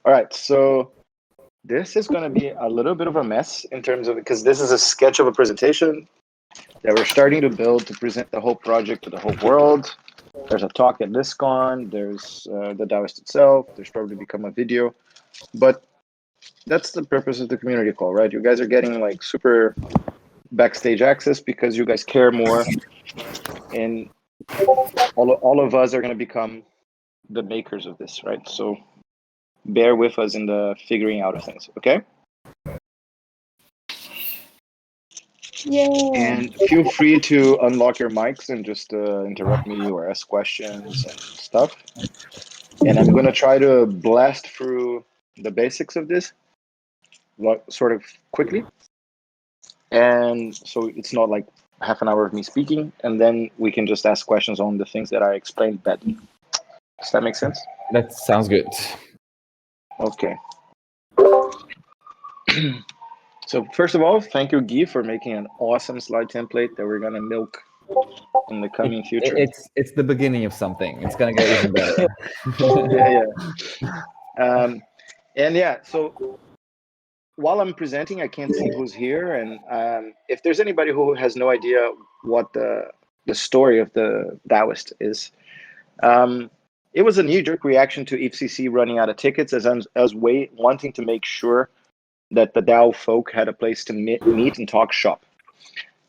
All right, so this is going to be a little bit of a mess in terms of, because this is a sketch of a presentation that we're starting to build to present the whole project to the whole world. There's a talk at Lisbon, there's the DAOist itself, there's probably become a video, but that's the purpose of the community call, right? You guys are getting like super backstage access because you guys care more, and all of us are going to become the makers of this, right? So bear with us in the figuring out of things, okay? Yeah. And feel free to unlock your mics and just interrupt me or ask questions and stuff. And I'm going to try to blast through the basics of this sort of quickly. And so it's not like half an hour of me speaking, and then we can just ask questions on the things that I explained badly. Does that make sense? That sounds good. Okay. So first of all, thank you, Guy, for making an awesome slide template that we're gonna milk in the coming future. It's the beginning of something. It's gonna get even better. Yeah. And yeah, so while I'm presenting, I can't see who's here, and if there's anybody who has no idea what the story of the DAOist is, it was a knee-jerk reaction to FCC running out of tickets, as I was wanting to make sure that the DAO folk had a place to meet and talk shop.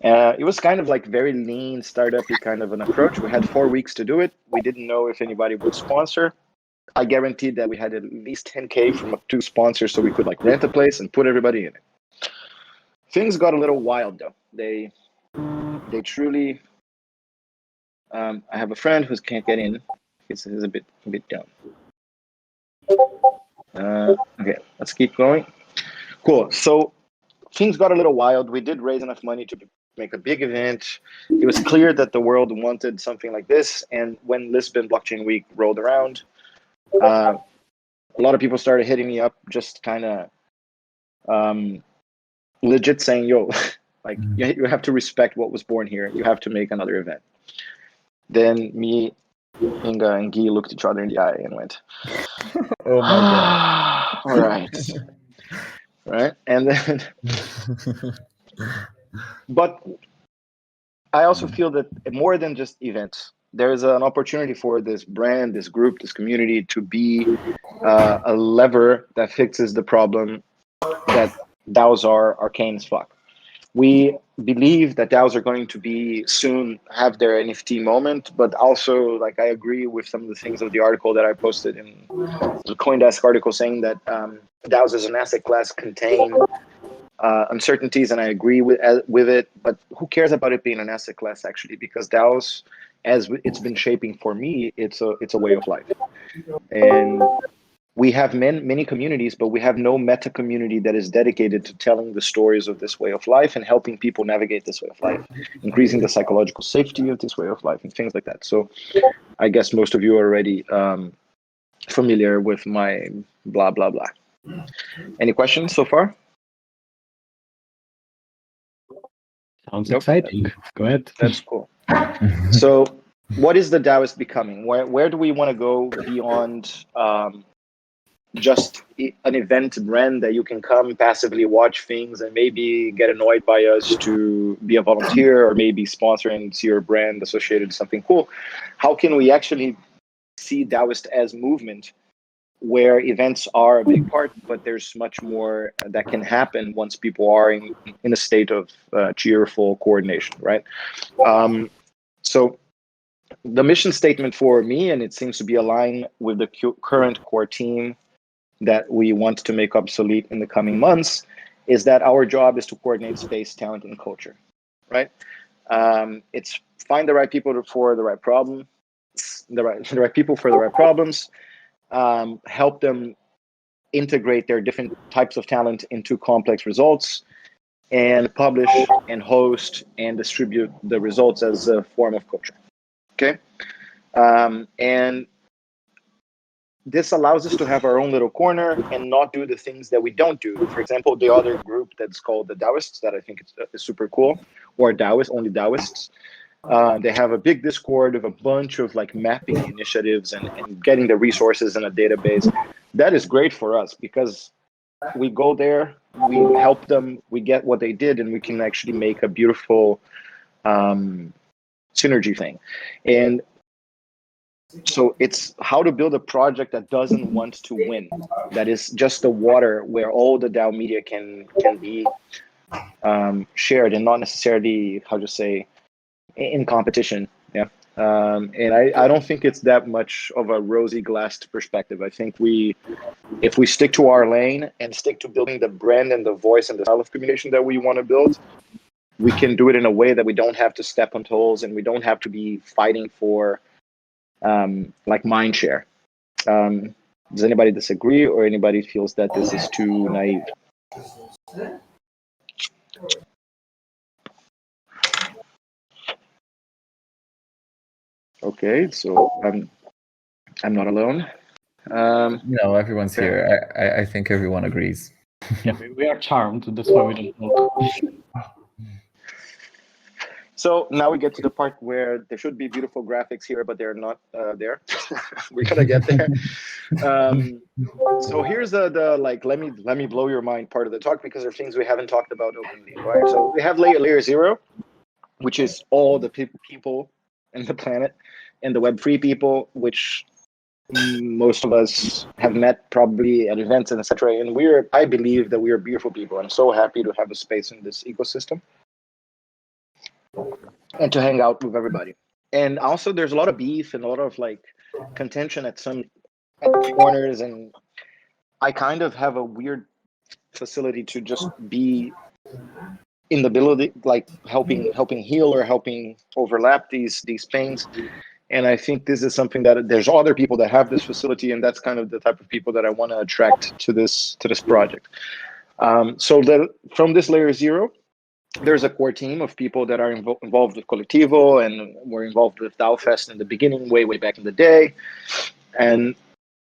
It was kind of like very lean, startup-y kind of an approach. We had 4 weeks to do it. We didn't know if anybody would sponsor. I guaranteed that we had at least 10K from 2 sponsors, so we could like rent a place and put everybody in it. Things got a little wild though. They truly. I have a friend who can't get in. He's a bit down. Okay, let's keep going. Cool. So things got a little wild. We did raise enough money to make a big event. It was clear that the world wanted something like this. And when Lisbon Blockchain Week rolled around, a lot of people started hitting me up, just kind of legit saying, yo, like you have to respect what was born here. You have to make another event. Then me, Inga, and Guy looked each other in the eye and went, oh my God. All right. Right. And then, but I also feel that more than just events, there's an opportunity for this brand, this group, this community to be a lever that fixes the problem that DAOs are arcane as fuck. We believe that DAOs are going to be soon have their NFT moment, but also like I agree with some of the things of the article that I posted in the CoinDesk article saying that DAOs as an asset class contain uncertainties, and I agree with it. But who cares about it being an asset class actually? Because DAOs, as it's been shaping for me, it's a way of life, and we have many communities, but we have no meta community that is dedicated to telling the stories of this way of life and helping people navigate this way of life, increasing the psychological safety of this way of life and things like that. So I guess most of you are already familiar with my blah, blah, blah. Any questions so far? Sounds exciting. Go ahead. That's cool. So what is the DAOist becoming? Where do we want to go beyond just an event brand that you can come passively watch things and maybe get annoyed by us to be a volunteer or maybe sponsor and see your brand associated with something cool? How can we actually see DAOist as movement where events are a big part, but there's much more that can happen once people are in a state of cheerful coordination, right? So the mission statement for me, and it seems to be aligned with the current core team that we want to make obsolete in the coming months, is that our job is to coordinate space, talent, and culture, right? It's find the right people for the right problem, the right people for the right problems, help them integrate their different types of talent into complex results, and publish and host and distribute the results as a form of culture, okay? And this allows us to have our own little corner and not do the things that we don't do. For example, the other group that's called the DAOists, that I think is super cool, or DAOists, only DAOists. They have a big Discord of a bunch of like mapping initiatives and getting the resources in a database. that is great for us because we go there, we help them, we get what they did, and we can actually make a beautiful synergy thing. And so it's how to build a project that doesn't want to win, that is just the water where all the DAO media can be shared and not necessarily, how to say, in competition. Yeah. And I don't think it's that much of a rosy glassed perspective. I think if we stick to our lane and stick to building the brand and the voice and the style of communication that we want to build, we can do it in a way that we don't have to step on toes and we don't have to be fighting for like mind share. Does anybody disagree, or anybody feels that this is too naive? Okay, so I'm not alone. No, everyone's okay. here. I think everyone agrees. Yeah, we are charmed. That's why we don't talk. So now we get to the part where there should be beautiful graphics here, but they're not there. We're gonna get there. So here's the like let me blow your mind part of the talk, because there are things we haven't talked about openly, right? So we have layer 0, which is all the people in the planet and the Web3 people, which most of us have met probably at events and etc. And I believe that we are beautiful people. I'm so happy to have a space in this ecosystem and to hang out with everybody. And also there's a lot of beef and a lot of like contention at corners, and I kind of have a weird facility to just be in the ability, like helping heal or helping overlap these pains. And I think this is something that there's other people that have this facility, and that's kind of the type of people that I want to attract to this project. So from this layer 0, there's a core team of people that are involved with Colectivo and were involved with DAOfest in the beginning, way back in the day. And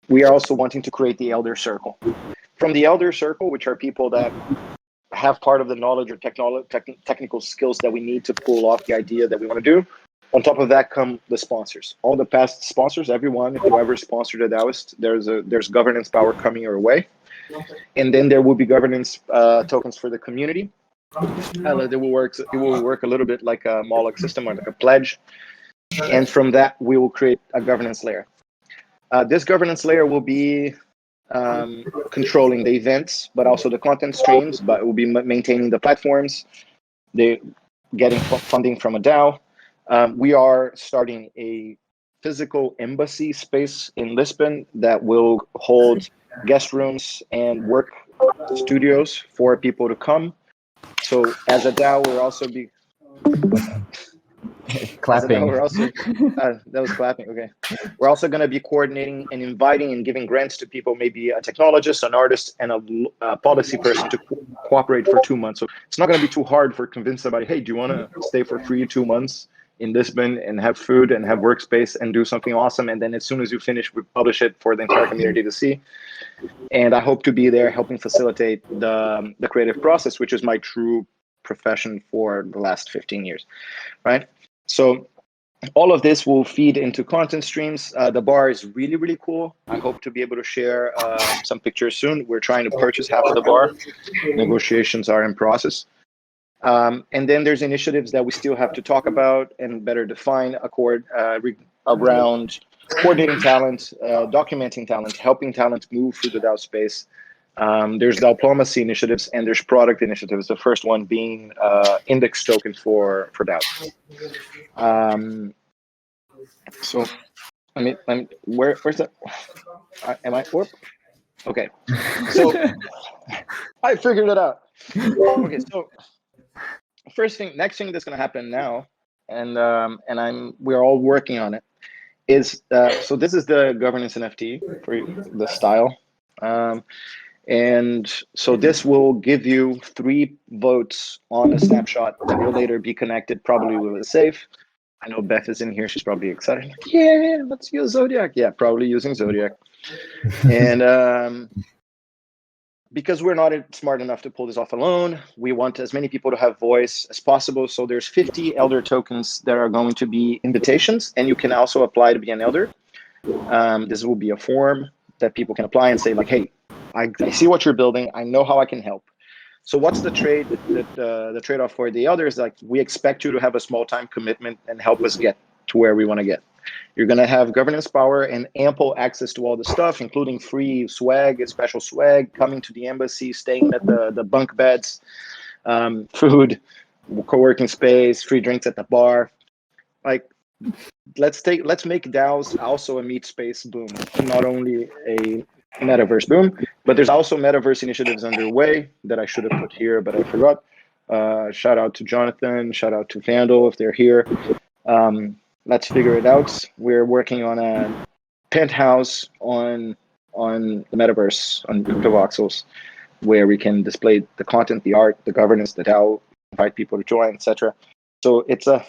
we are also wanting to create the Elder Circle. From the Elder Circle, which are people that have part of the knowledge or technical skills that we need to pull off the idea that we want to do. On top of that come the sponsors. All the past sponsors, everyone, whoever sponsored a DAOist, there's governance power coming your way. And then there will be governance tokens for the community. It will work a little bit like a Moloch system or like a pledge. And from that, we will create a governance layer. This governance layer will be controlling the events, but also the content streams, but it will be maintaining the platforms, getting funding from a DAO. We are starting a physical embassy space in Lisbon that will hold guest rooms and work studios for people to come. So as a DAO, we'll also be clapping. That was clapping. Okay. We're also going to be coordinating and inviting and giving grants to people, maybe a technologist, an artist, and a policy person to cooperate for 2 months. So it's not going to be too hard for convince somebody, hey, do you want to stay for free 2 months in Lisbon and have food and have workspace and do something awesome? And then as soon as you finish, we publish it for the entire community to see. And I hope to be there helping facilitate the creative process, which is my true profession for the last 15 years, right? So all of this will feed into content streams. The bar is really, really cool. I hope to be able to share some pictures soon. We're trying to purchase half of the bar. Negotiations are in process. And then there's initiatives that we still have to talk about and better define around coordinating talent, documenting talent, helping talent move through the DAO space. There's diplomacy initiatives and there's product initiatives. The first one being index token for DAO. So, where's that? Am I? Whoop. Okay. So I figured it out. Okay. So next thing that's going to happen now, and we're all working on it, is so this is the governance NFT for the style. And so this will give you 3 votes on a snapshot that will later be connected probably with a safe. I know Beth is in here. She's probably excited. Yeah, let's use Zodiac. Yeah, probably using Zodiac. And because we're not smart enough to pull this off alone, we want as many people to have voice as possible. So there's 50 elder tokens that are going to be invitations, and you can also apply to be an elder. This will be a form that people can apply and say like, hey, I see what you're building. I know how I can help. So what's the trade that the trade-off for the others? Like, we expect you to have a small time commitment and help us get to where we want to get. You're going to have governance power and ample access to all the stuff, including free swag, special swag, coming to the embassy, staying at the bunk beds, food, co-working space, free drinks at the bar. Like, let's make DAOs also a meet space boom, not only a metaverse boom, but there's also metaverse initiatives underway that I should have put here, but I forgot. Shout out to Jonathan, shout out to Vandal if they're here. Let's figure it out. We're working on a penthouse on the metaverse, on CryptoVoxels, where we can display the content, the art, the governance, the DAO, invite people to join, etc. So it's a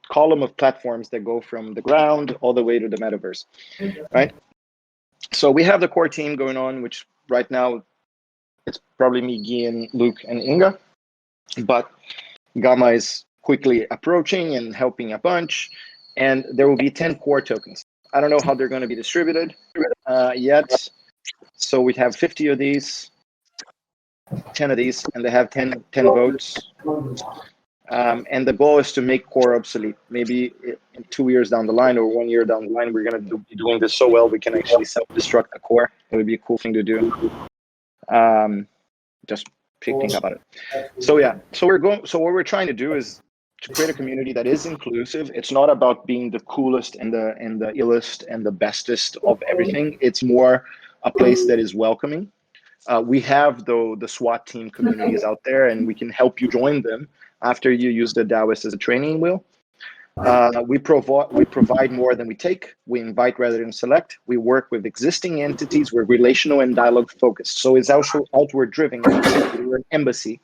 column of platforms that go from the ground all the way to the metaverse, right? So we have the core team going on, which right now it's probably me, Guy, Luke, and Inga, but Gama is quickly approaching and helping a bunch, and there will be 10 core tokens. I don't know how they're going to be distributed yet. So we have 50 of these, 10 of these, and they have 10 votes. And the goal is to make core obsolete. Maybe in 2 years down the line or 1 year down the line, we're going to be doing this so well we can actually self-destruct the core. It would be a cool thing to do. Just thinking about it. So yeah, so what we're trying to do is to create a community that is inclusive. It's not about being the coolest and the illest and the bestest of everything. It's more a place that is welcoming. We have the SWAT team communities out there, and we can help you join them after you use the DAOist as a training wheel. We provide more than we take. We invite rather than select. We work with existing entities. We're relational and dialogue focused. So it's also outward driven. We're an embassy.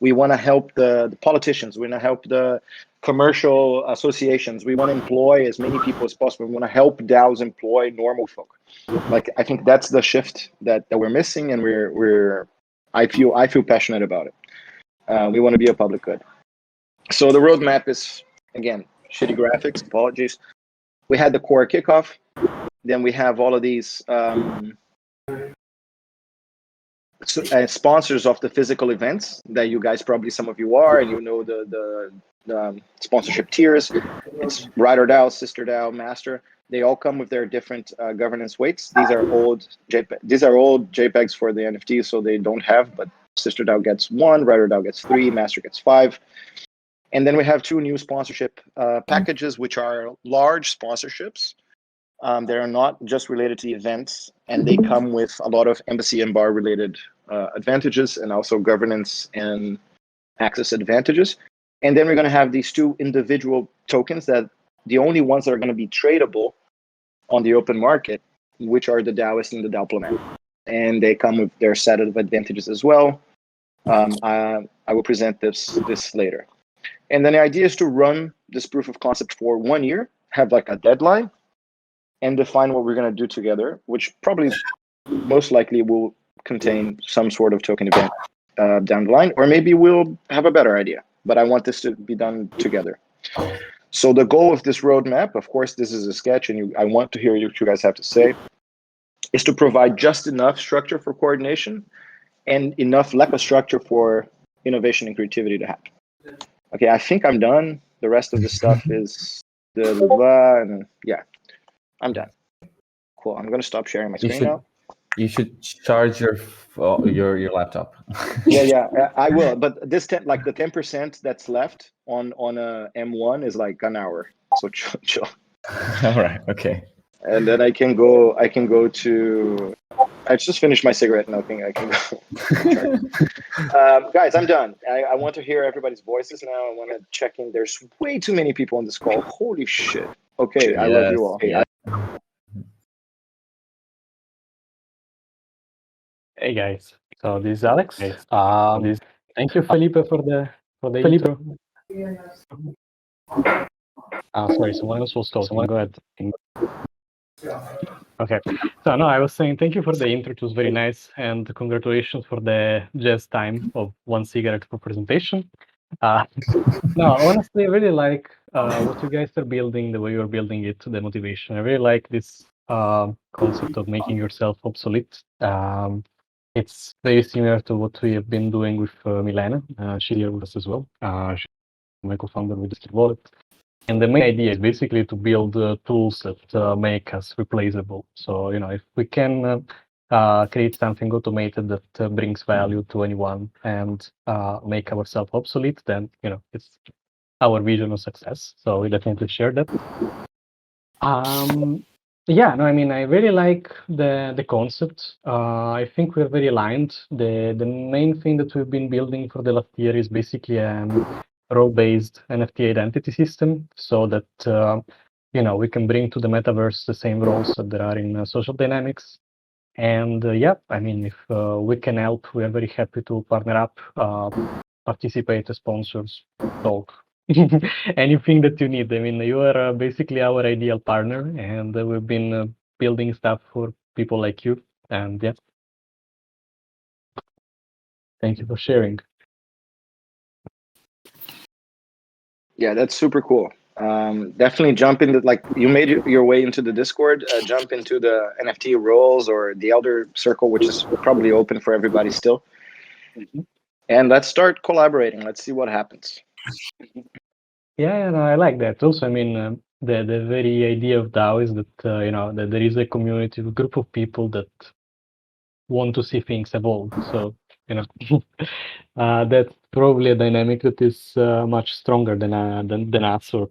We want to help the politicians. We want to help the commercial associations. We want to employ as many people as possible. We want to help DAOs employ normal folk. Like, I think that's the shift that we're missing, and I feel passionate about it. We want to be a public good. So the roadmap is, again, shitty graphics, apologies. We had the core kickoff. Then we have all of these sponsors of the physical events that you guys, probably some of you are, and you know the sponsorship tiers. It's Rider DAO, Sister DAO, Master. They all come with their different governance weights. These are old JPEGs for the NFT, so they don't have, but Sister DAO gets 1, Rider DAO gets 3, Master gets 5. And then we have 2 new sponsorship packages, which are large sponsorships. They are not just related to the events, and they come with a lot of embassy and bar related advantages, and also governance and access advantages. And then we're going to have these 2 individual tokens that the only ones that are going to be tradable on the open market, which are the DAOist and the DAOplement. And they come with their set of advantages as well. I will present this later. And then the idea is to run this proof of concept for 1 year, have like a deadline, and define what we're going to do together, which probably most likely will contain some sort of token event down the line, or maybe we'll have a better idea. But I want this to be done together. So the goal of this roadmap, of course, this is a sketch, and I want to hear what you guys have to say, is to provide just enough structure for coordination and enough lack of structure for innovation and creativity to happen. Okay, I think I'm done. The rest of the stuff is and yeah, I'm done. Cool. I'm going to stop sharing my screen now. You should charge your laptop. Yeah, I will. But this the 10% that's left on a M1 is like an hour. So chill. All right. Okay. And then I can go to. I just finished my cigarette, and I think I can go. Guys, I'm done. I want to hear everybody's voices now. I want to check in. There's way too many people on this call. Holy shit. Okay, I love you all. Hey guys, so this is Alex. Thank you, Felipe, for the intro. Sorry, someone else was talking. Go ahead. Okay, so no, I was saying thank you for the intro. It was very nice, and congratulations for the jazz time of 1 cigarette per presentation. No, honestly, I really like what you guys are building, the way you're building it, the motivation. I really like this concept of making yourself obsolete. It's very similar to what we have been doing with Milena. She's here with us as well. She's my co-founder with the wallet. And the main idea is basically to build tools that make us replaceable. So, if we can create something automated that brings value to anyone and make ourselves obsolete, then, it's our vision of success. So we definitely share that. I really like the concept. I think we're very aligned. The main thing that we've been building for the last year is basically a role-based NFT identity system, so that we can bring to the metaverse the same roles that there are in social dynamics. And if we can help, we are very happy to partner up, participate as sponsors, talk. Anything that you need. You are basically our ideal partner, and we've been building stuff for people like you. And thank you for sharing. Yeah, that's super cool. Definitely jump into, like, you made your way into the Discord, jump into the NFT roles or the Elder Circle, which is probably open for everybody still. Mhm. And let's start collaborating. Let's see what happens. Yeah, I like that. Also, the very idea of DAO is that that there is a community, a group of people that want to see things evolve. So that's probably a dynamic that is much stronger than us or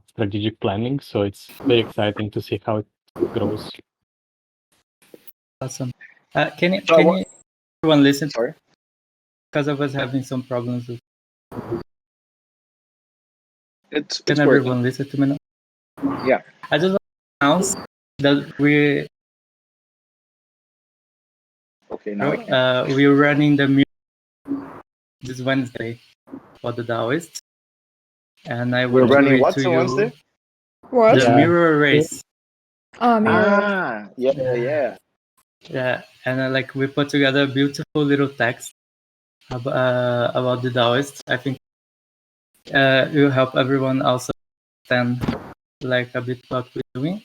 strategic planning. So it's very exciting to see how it grows. Awesome. Can So everyone listen? Sorry? Because I was having some problems with. It's Can working. everyone listen to me now? Yeah. I just want to announce that we're Okay, now I can. we're running the mirror this Wednesday for the DAOist, and I We're want to running read what to on you Wednesday? What? the mirror race. Mirror. Yeah. Yeah, and we put together a beautiful little text about the DAOist. I think it will help everyone also understand a bit what we're doing.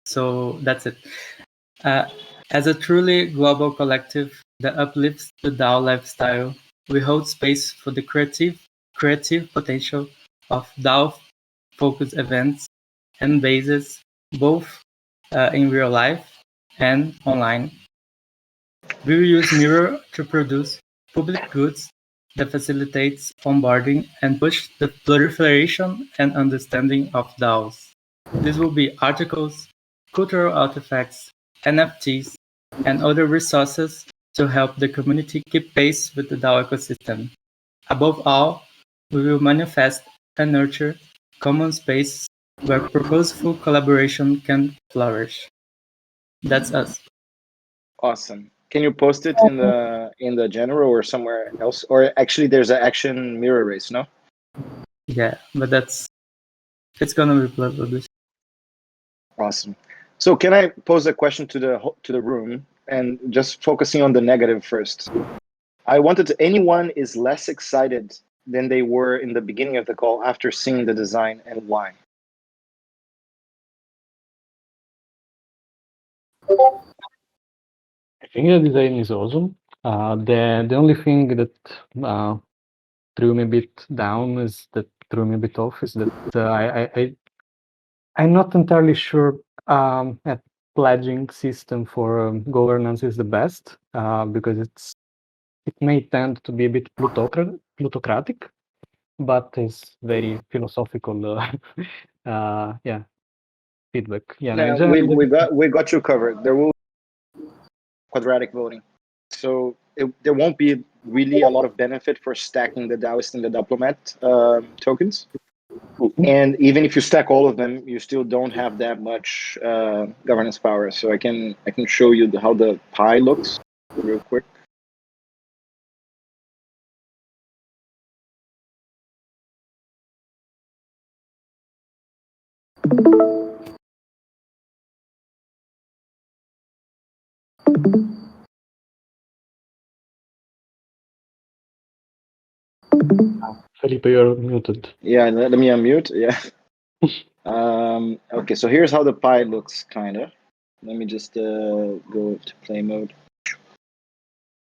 So that's it. As a truly global collective that uplifts the DAO lifestyle, we hold space for the creative potential of DAO-focused events and bases, both in real life and online. We will use Mirror to produce public goods that facilitates onboarding and push the proliferation and understanding of DAOs. This will be articles, cultural artifacts, NFTs, and other resources to help the community keep pace with the DAO ecosystem. Above all, we will manifest and nurture common space where purposeful collaboration can flourish. That's us. Awesome. Can you post it in the general or somewhere else? Or actually, there's an action mirror race, no? Yeah, but it's gonna be published. Awesome. So can I pose a question to the room, and just focusing on the negative first? I wanted to, anyone is less excited than they were in the beginning of the call after seeing the design, and why? I think the design is awesome. The only thing that threw me a bit down is that I'm not entirely sure a pledging system for governance is the best because it may tend to be a bit plutocratic, but it's very philosophical feedback. No, we got you covered. There will be quadratic voting, so there won't be really a lot of benefit for stacking the DAOist and the Diplomat tokens. And even if you stack all of them, you still don't have that much governance power. So I can show you how the pie looks real quick. Felipe, you're muted. Yeah, let me unmute. Yeah. Okay, so here's how the pie looks, kind of. Let me just go to play mode.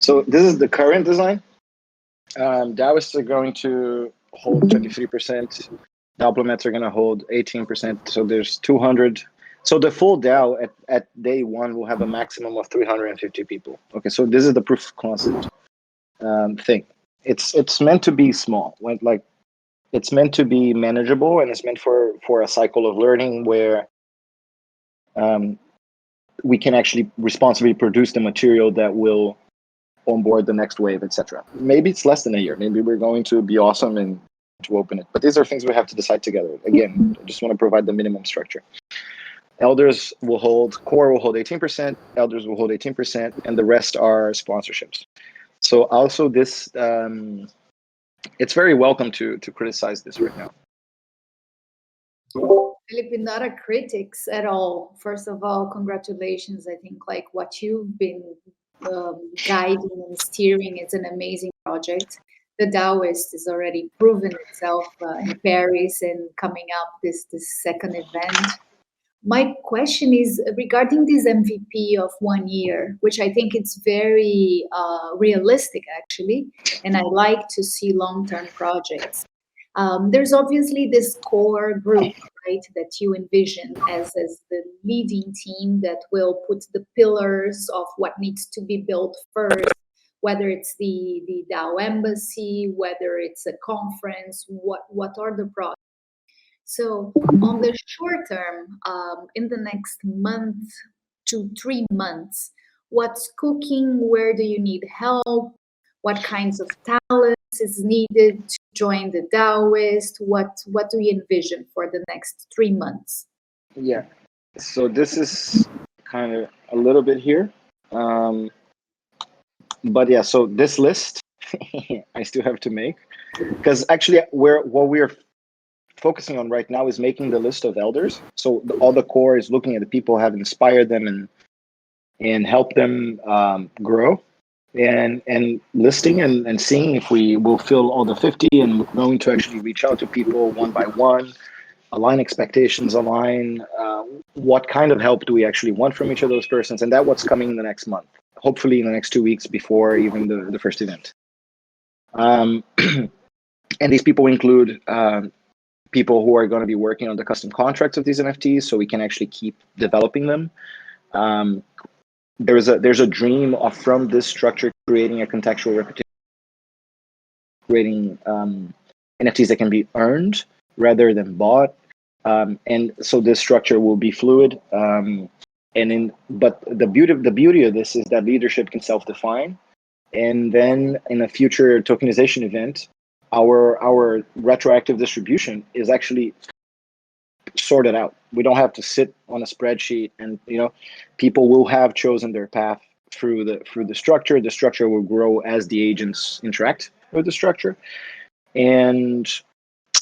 So this is the current design. DAOists are going to hold 23%. Diplomats are going to hold 18%. So there's 200. So the full DAO at day one will have a maximum of 350 people. Okay, so this is the proof of concept thing. It's meant to be small. Like it's meant to be manageable, and it's meant for a cycle of learning where we can actually responsibly produce the material that will onboard the next wave, etc. Maybe it's less than a year. Maybe we're going to be awesome and to open it. But these are things we have to decide together. Again, I just want to provide the minimum structure. Elders will hold, core will hold 18%, elders will hold 18%, and the rest are sponsorships. So also this, it's very welcome to criticize this right now. Felipe, not a critics at all. First of all, congratulations. I think like what you've been guiding and steering is an amazing project. The DAOist is already proven itself in Paris and coming up this second event. My question is regarding this MVP of 1 year, which I think it's very realistic actually, and I like to see long-term projects. There's obviously this core group, right, that you envision as the leading team that will put the pillars of what needs to be built first, whether it's the DAO embassy, whether it's a conference, what are the projects. So on the short term, in the next month to 3 months, what's cooking? Where do you need help? What kinds of talents is needed to join the DAOist? What do you envision for the next 3 months? Yeah, so this is kind of a little bit here. But yeah, so this list, I still have to make. Because actually, what we're focusing on right now is making the list of elders. So all the core is looking at the people who have inspired them and help them grow. And listing and seeing if we will fill all the 50, and we're going to actually reach out to people one by one, align expectations, align what kind of help do we actually want from each of those persons, and that's what's coming in the next month, hopefully in the next 2 weeks before even the first event. And these people include people who are going to be working on the custom contracts of these NFTs, so we can actually keep developing them. There's a dream of, from this structure, creating a contextual reputation, creating NFTs that can be earned rather than bought, and so this structure will be fluid. But the beauty of this is that leadership can self-define, and then in a future tokenization event, our retroactive distribution is actually sorted out. We don't have to sit on a spreadsheet, and people will have chosen their path through the structure. The structure will grow as the agents interact with the structure, and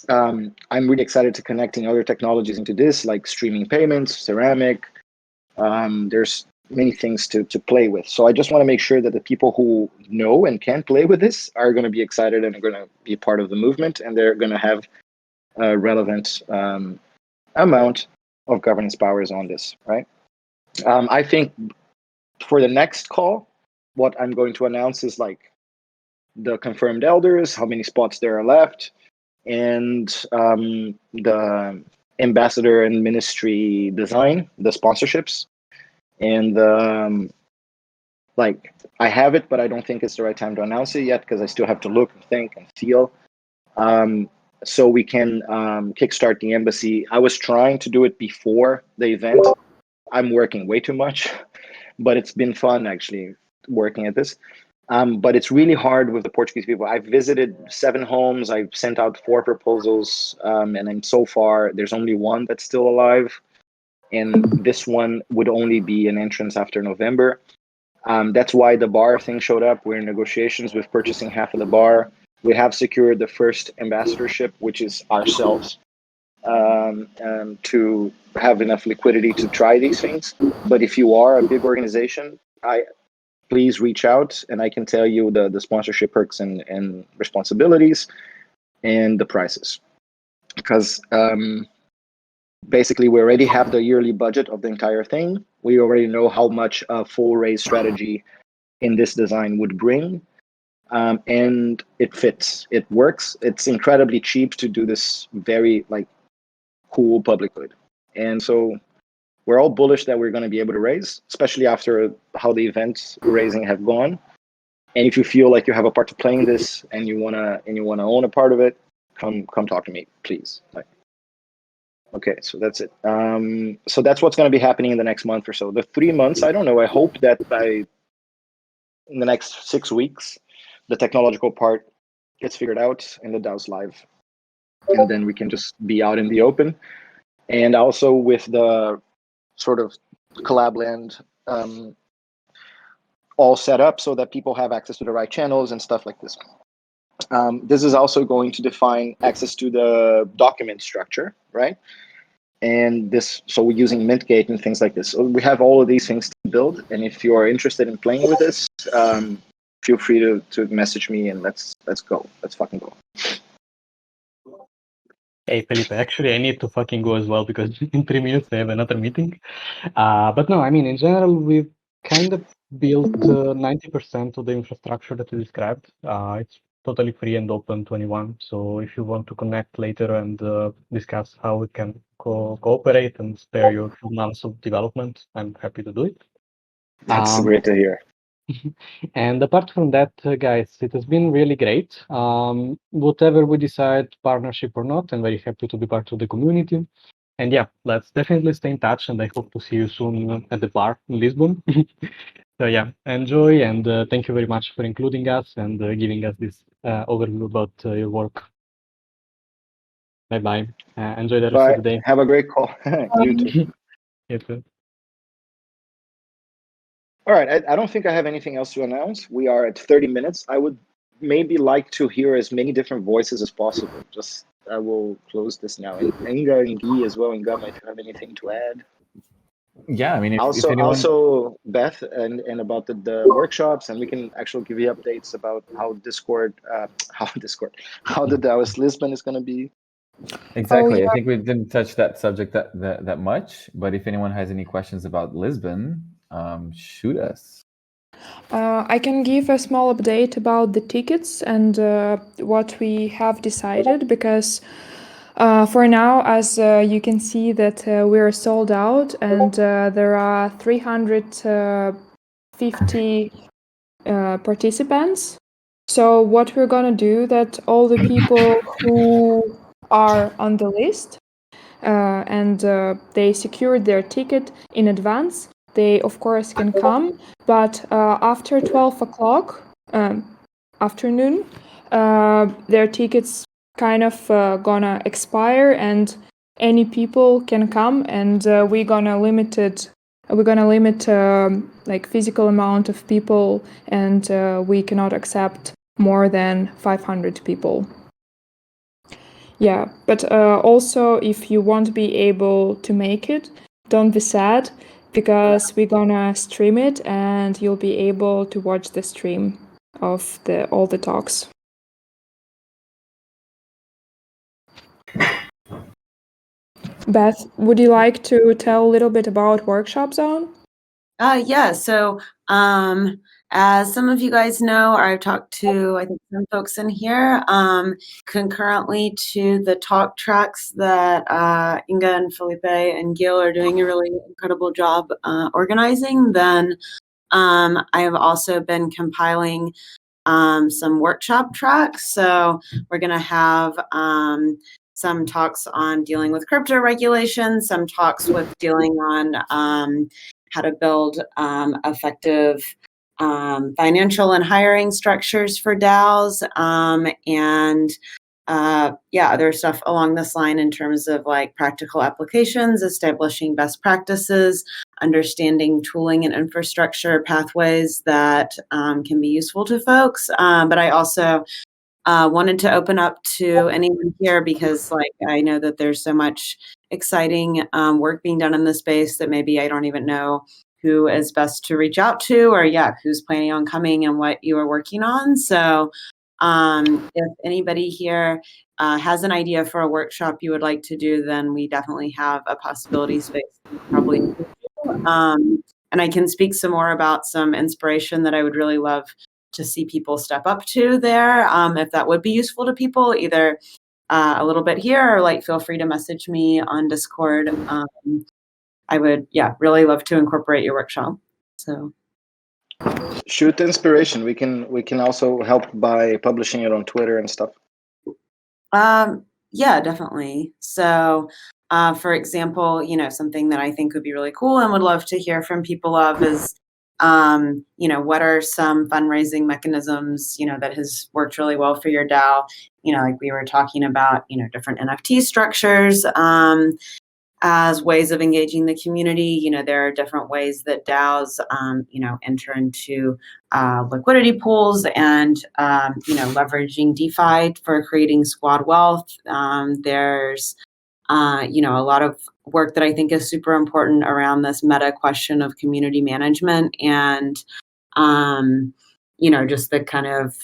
I'm really excited to connecting other technologies into this, like streaming payments, ceramic. There's many things to play with. So I just want to make sure that the people who know and can play with this are going to be excited and are going to be part of the movement, and they're going to have a relevant amount of governance powers on this, right? I think for the next call, what I'm going to announce is like the confirmed elders, how many spots there are left, and the ambassador and ministry design, the sponsorships. And like I have it, but I don't think it's the right time to announce it yet, because I still have to look and think and feel. So we can kickstart the embassy. I was trying to do it before the event. I'm working way too much, but it's been fun actually working at this. But it's really hard with the Portuguese people. I've visited 7 homes. I've sent out 4 proposals, and then so far there's only 1 that's still alive. And this one would only be an entrance after November. That's why the bar thing showed up. We're in negotiations with purchasing half of the bar. We have secured the first ambassadorship, which is ourselves, to have enough liquidity to try these things. But if you are a big organization, please reach out, and I can tell you the sponsorship perks and responsibilities and the prices. Because basically we already have the yearly budget of the entire thing. We already know how much a full raise strategy in this design would bring. And it fits, it works. It's incredibly cheap to do this very like cool public good. And so we're all bullish that we're going to be able to raise, especially after how the events raising have gone. And if you feel like you have a part to play in this and you wanna own a part of it, come talk to me, please. Like, okay, so that's it. So that's what's going to be happening in the next month or so. The 3 months, I don't know. I hope that in the next 6 weeks, the technological part gets figured out and the DAO's live, and then we can just be out in the open. And also with the sort of collab land all set up so that people have access to the right channels and stuff like this. This is also going to define access to the document structure, right? And this, so we're using Mintgate and things like this. So we have all of these things to build. And if you are interested in playing with this, feel free to message me and let's go. Let's fucking go. Hey, Felipe, actually, I need to fucking go as well because in 3 minutes I have another meeting. But no, I mean, in general, we've kind of built 90% of the infrastructure that we described. It's totally free and open to anyone. So if you want to connect later and discuss how we can cooperate and spare you a few months of development, I'm happy to do it. That's great to hear. And apart from that, guys, it has been really great. Whatever we decide, partnership or not, I'm very happy to be part of the community. And yeah, let's definitely stay in touch, and I hope to see you soon at the bar in Lisbon. So yeah, enjoy, and thank you very much for including us and giving us this overview about your work. Bye-bye. Enjoy the rest of the day. Have a great call. You too. You too. All right, I don't think I have anything else to announce. We are at 30 minutes. I would maybe like to hear as many different voices as possible. Just, I will close this now. And Inga and Guy as well, and Gama, if you have anything to add. Yeah, I mean, if anyone... Also Beth and about the workshops, and we can actually give you updates about how the DAOist Lisbon is going to be. Exactly. I think we didn't touch that subject that much, but if anyone has any questions about Lisbon, shoot us. I can give a small update about the tickets and what we have decided, because for now, as you can see that we're sold out, and there are 350 participants. So what we're gonna do, that all the people who are on the list and they secured their ticket in advance, they of course can come, but after 12 o'clock afternoon, their tickets kind of gonna expire, and any people can come, and we're gonna limit like physical amount of people, and we cannot accept more than 500 people. Yeah, but also if you won't be able to make it, don't be sad, because we're gonna stream it and you'll be able to watch the stream of all the talks. Beth, would you like to tell a little bit about Workshop Zone? Yeah, so as some of you guys know, or I've talked to, I think, some folks in here, concurrently to the talk tracks that Inga and Felipe and Gil are doing a really incredible job organizing, then I have also been compiling some workshop tracks. So we're going to have some talks on dealing with crypto regulation, some talks with dealing on how to build effective financial and hiring structures for DAOs, and other stuff along this line in terms of like practical applications, establishing best practices, understanding tooling and infrastructure pathways that can be useful to folks. But I also wanted to open up to anyone here, because like I know that there's so much exciting work being done in this space that maybe I don't even know who is best to reach out to, or who's planning on coming and what you are working on. So If anybody here has an idea for a workshop you would like to do, then we definitely have a possibility space probably. And I can speak some more about some inspiration that I would really love to see people step up to there. If that would be useful to people, either a little bit here or like feel free to message me on Discord. I would, really love to incorporate your workshop. So shoot the inspiration. We can also help by publishing it on Twitter and stuff. Yeah, definitely. So for example, something that I think would be really cool and would love to hear from people of is, what are some fundraising mechanisms, that has worked really well for your DAO? Like we were talking about, different NFT structures, as ways of engaging the community. There are different ways that DAOs, enter into liquidity pools and, leveraging DeFi for creating squad wealth. There's, a lot of work that I think is super important around this meta question of community management and, just the kind of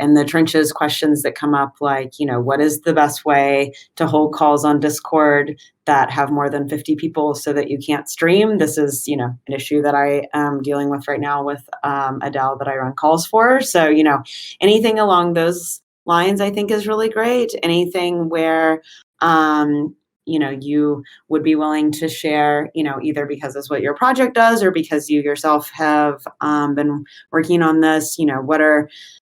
in the trenches questions that come up, like, what is the best way to hold calls on Discord that have more than 50 people so that you can't stream? This is, an issue that I am dealing with right now with a DAO that I run calls for. So, anything along those lines I think is really great. Anything where, you would be willing to share, either because it's what your project does or because you yourself have been working on this, what are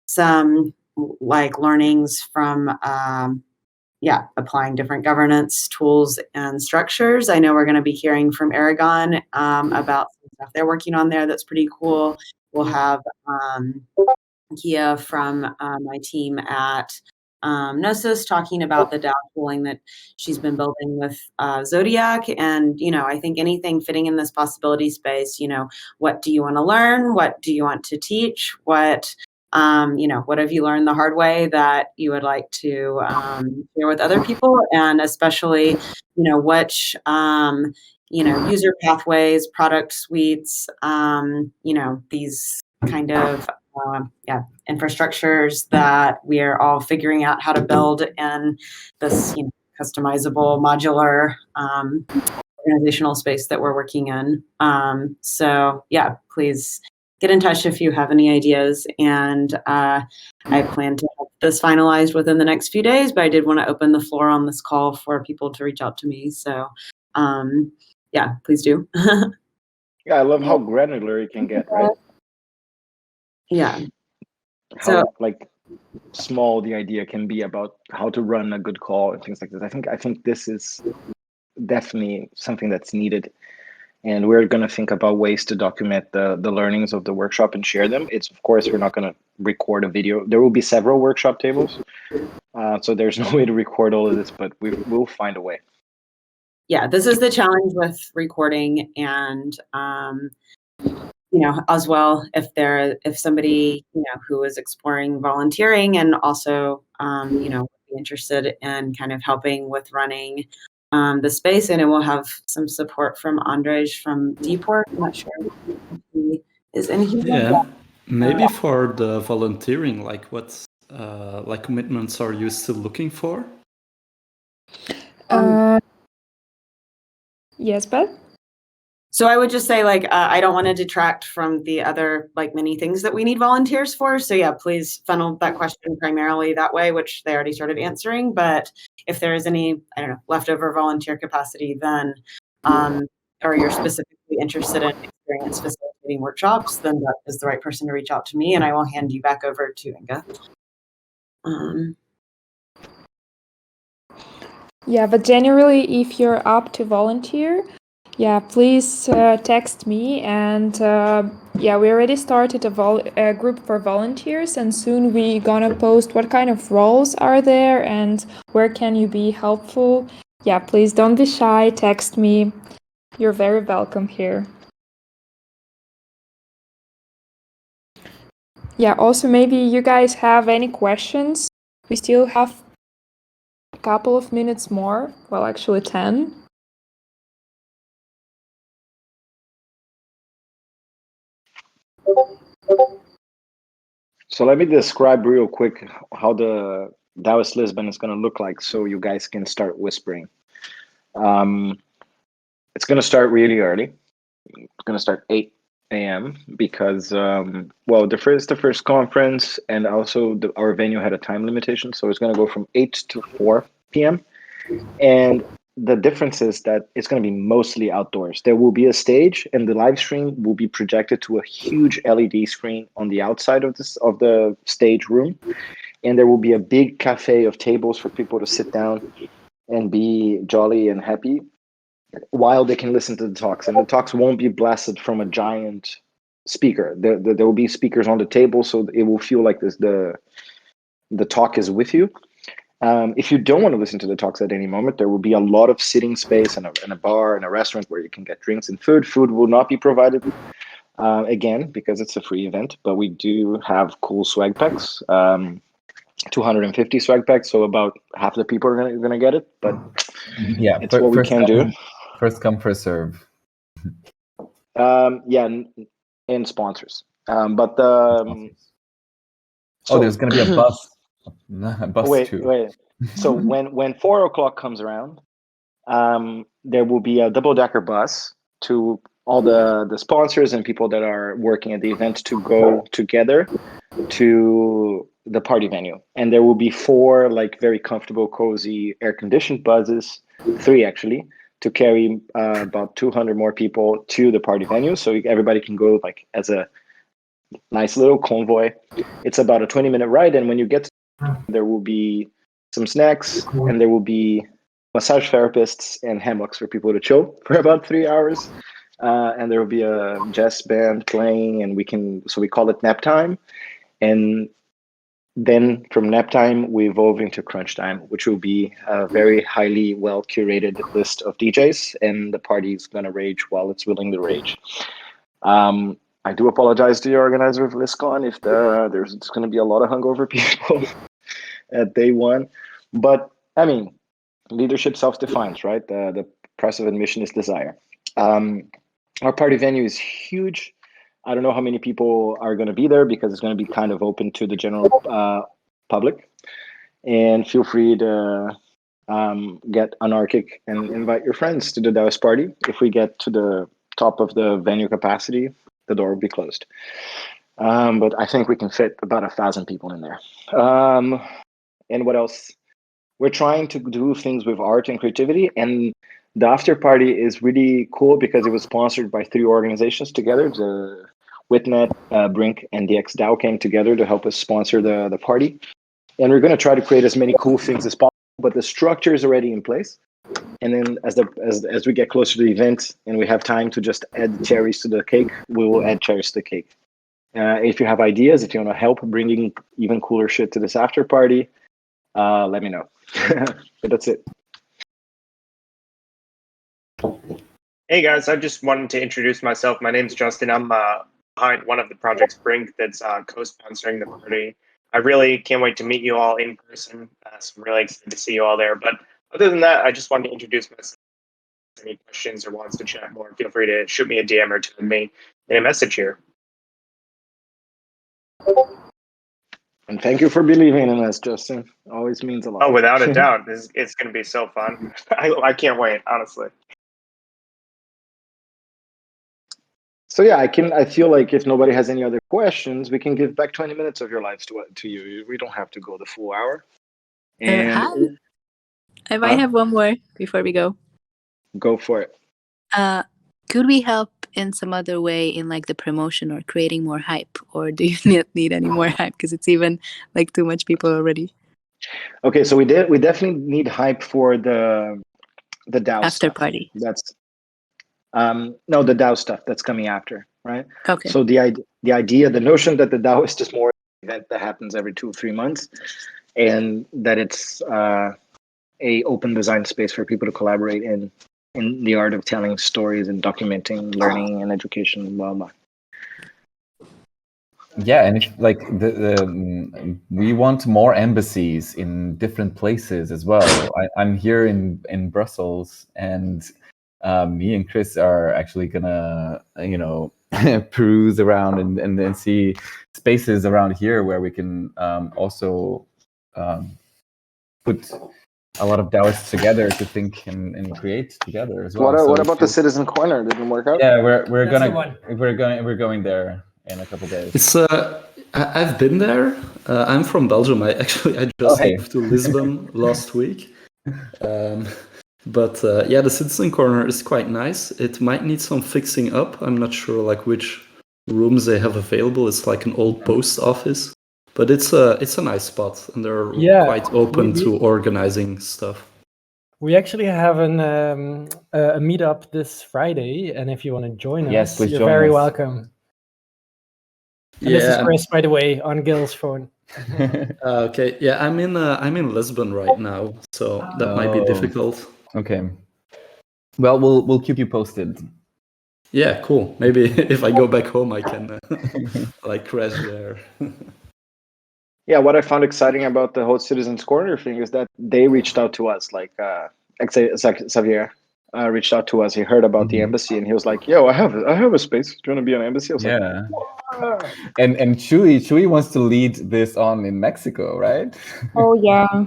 some like learnings from, applying different governance tools and structures. I know we're going to be hearing from Aragon about some stuff they're working on there that's pretty cool. We'll have Kia from my team at Gnosis talking about the DAO tooling that she's been building with Zodiac. And, I think anything fitting in this possibility space, what do you want to learn? What do you want to teach? What have you learned the hard way that you would like to share with other people? And especially, which, user pathways, product suites, these kind of infrastructures that we are all figuring out how to build in this customizable modular organizational space that we're working in. So please get in touch if you have any ideas, and I plan to have this finalized within the next few days, but I did want to open the floor on this call for people to reach out to me. So please do. Yeah, I love how granular it can get, right? Yeah. How small the idea can be about how to run a good call and things like this. I think this is definitely something that's needed, and we're going to think about ways to document the learnings of the workshop and share them. It's, of course, we're not going to record a video. There will be several workshop tables, so there's no way to record all of this, but we'll find a way. Yeah, this is the challenge with recording, and as well, if somebody, who is exploring volunteering and also, would be interested in kind of helping with running the space, and it will have some support from Andrej from Dport. I'm not sure if he is in here. Yeah, maybe for the volunteering, like what commitments are you still looking for? Yes, Beth? So I would just say, I don't want to detract from the other, many things that we need volunteers for. So please funnel that question primarily that way, which they already started answering. But if there is any, leftover volunteer capacity, then, or you're specifically interested in experience facilitating workshops, then that is the right person to reach out to me, and I will hand you back over to Inga. But generally, if you're up to volunteer, please text me, and we already started a group for volunteers, and soon we gonna post what kind of roles are there and where can you be helpful. Please don't be shy, text me. You're very welcome here. Also maybe you guys have any questions. We still have a couple of minutes more, well, actually 10. So let me describe real quick how the DAOist Lisbon is going to look like, so you guys can start whispering. It's going to start really early. It's going to start 8 a.m. because, well, the first conference, and also our venue had a time limitation, so it's going to go from 8 to 4 p.m. And the difference is that it's going to be mostly outdoors. There will be a stage, and the live stream will be projected to a huge LED screen on the outside of the stage room, and there will be a big cafe of tables for people to sit down and be jolly and happy while they can listen to the talks. And the talks won't be blasted from a giant speaker. There will be speakers on the table, so it will feel like the talk is with you. If you don't want to listen to the talks at any moment, there will be a lot of sitting space and a bar and a restaurant where you can get drinks and food. Food will not be provided, again, because it's a free event, but we do have cool swag packs. 250 swag packs, so about half the people are gonna get it, but yeah, it's what we can do. First come, first serve. Yeah, and sponsors. But so, there's gonna be a bus. A bus too. Wait. So when 4 o'clock comes around, there will be a double-decker bus to all the sponsors and people that are working at the event to go together to the party venue. And there will be 4 like very comfortable, cozy, air-conditioned buses, 3 actually, to carry about 200 more people to the party venue, so everybody can go like as a nice little convoy. It's about a 20-minute ride, and when you get there will be some snacks, and there will be massage therapists and hammocks for people to chill for about 3 hours. And there will be a jazz band playing, and we call it nap time. And then from nap time, we evolve into crunch time, which will be a very highly well curated list of DJs, and the party is going to rage while it's willing to rage. I do apologize to the organizer of ListCon if there's going to be a lot of hungover people at day one. But I mean, leadership self-defines, right? The price of admission is desire. Our party venue is huge. I don't know how many people are going to be there because it's going to be kind of open to the general public. And feel free to get anarchic and invite your friends to the DAOist party. If we get to the top of the venue capacity, the door will be closed. But I think we can fit about 1,000 people in there. And what else? We're trying to do things with art and creativity, and the after party is really cool because it was sponsored by 3 organizations together. The Witnet, Brink, and DXDAO came together to help us sponsor the party. And we're going to try to create as many cool things as possible, but the structure is already in place. And then as we get closer to the event and we have time to just add cherries to the cake, we will add cherries to the cake. If you have ideas, if you want to help bringing even cooler shit to this after party, let me know. But that's it. Hey guys, I just wanted to introduce myself. My name's Justin. I'm behind one of the projects, Brink, that's co-sponsoring the party. I really can't wait to meet you all in person. So I'm really excited to see you all there. But other than that, I just wanted to introduce myself. Any questions or wants to chat more, feel free to shoot me a DM or tell me in a message here. And thank you for believing in us, Justin. Always means a lot. Oh, without a doubt. It's going to be so fun. I can't wait, honestly. So yeah, I feel like if nobody has any other questions, we can give back 20 minutes of your lives to you. We don't have to go the full hour. And I might have one more before we go. Go for it. Could we help in some other way in like the promotion or creating more hype, or do you not need any more hype because it's even like too much people already? Okay, so we definitely need hype for the DAO after stuff. Party. That's no, the DAO stuff that's coming after, right? Okay. So the idea, the notion that the DAOist is more an event that happens every 2 or 3 months, and that it's a open design space for people to collaborate in the art of telling stories and documenting learning and education and blah blah. Yeah, and if like we want more embassies in different places as well. I'm here in Brussels, and me and Chris are actually gonna peruse around and then see spaces around here where we can also put a lot of DAOists together to think and create together as well. What about the Citizen Corner? Didn't work out? Yeah, we're going there in a couple days. It's I've been there. I'm from Belgium. I just moved to Lisbon last week. But yeah, the Citizen Corner is quite nice. It might need some fixing up. I'm not sure like which rooms they have available. It's like an old post office, but it's a nice spot, and they're quite open to organizing stuff. We actually have a meetup this Friday, and if you want to join us, you're very welcome. And this is Chris, by the way, on Gil's phone. Okay, yeah, I'm in Lisbon right now, so that might be difficult. Okay. Well, we'll keep you posted. Yeah, cool. Maybe if I go back home, I can like crash there. Yeah, what I found exciting about the whole Citizens Corner thing is that they reached out to us. Like Xavier reached out to us. He heard about the embassy, and he was like, "Yo, I have a space. Do you want to be on embassy?" I was like, and Chuy wants to lead this on in Mexico, right? Oh yeah.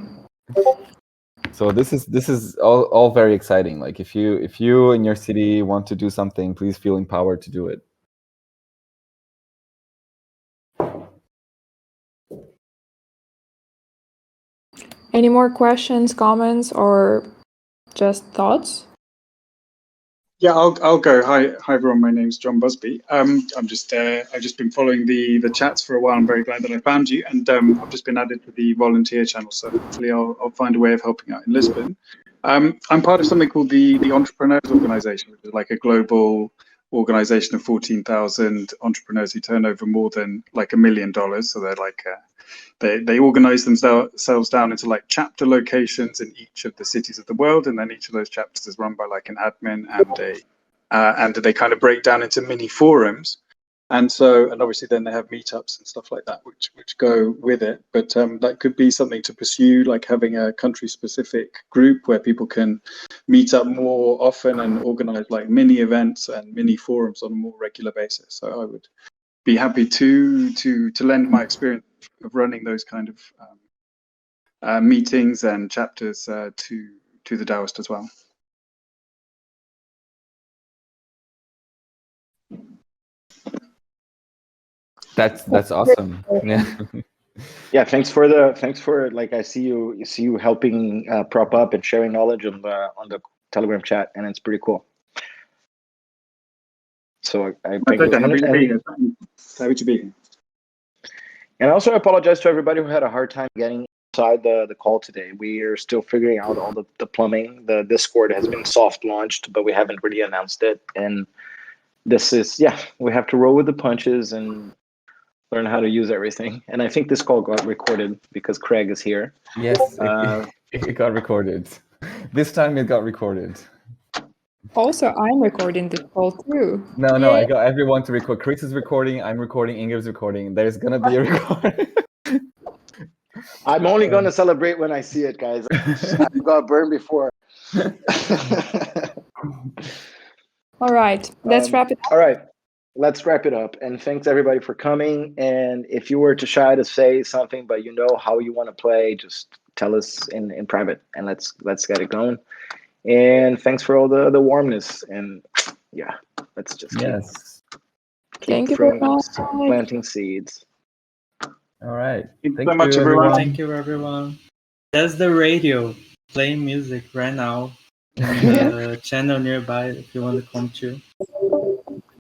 So this is all very exciting. Like if you in your city want to do something, please feel empowered to do it. Any more questions, comments, or just thoughts? Yeah, I'll go. Hi everyone. My name's John Busby. I've just been following the chats for a while. I'm very glad that I found you, and I've just been added to the volunteer channel. So hopefully I'll find a way of helping out in Lisbon. I'm part of something called the Entrepreneurs Organization, which is like a global organization of 14,000 entrepreneurs who turn over more than like $1 million. So they're like they organize themselves down into like chapter locations in each of the cities of the world, and then each of those chapters is run by like an admin and they kind of break down into mini forums. And obviously then they have meetups and stuff like that, which go with it. But that could be something to pursue, like having a country-specific group where people can meet up more often and organize like mini events and mini forums on a more regular basis. So I would be happy to lend my experience of running those kind of meetings and chapters to the DAOist as well. That's awesome. Yeah. Yeah, thanks for like I see you helping prop up and sharing knowledge on the Telegram chat, and it's pretty cool. So I think happy to be here. And also I apologize to everybody who had a hard time getting inside the call today. We are still figuring out all the plumbing. The Discord has been soft launched, but we haven't really announced it. And this is we have to roll with the punches and learn how to use everything. And I think this call got recorded because Craig is here. Yes, it got recorded. This time it got recorded. Also, I'm recording this call too. No, I got everyone to record. Chris is recording, I'm recording, Ingrid's recording. There's gonna be a recording. I'm only gonna celebrate when I see it, guys. I've got burned before. All right, let's wrap it up. All right, let's wrap it up. And thanks everybody for coming. And if you were too shy to say something, but you know how you want to play, just tell us in private, and let's get it going. And thanks for all the warmness. And let's just keep planting seeds. All right. Thank you so much, everyone. Thank you, everyone. There's the radio playing music right now in the channel nearby if you want to come to.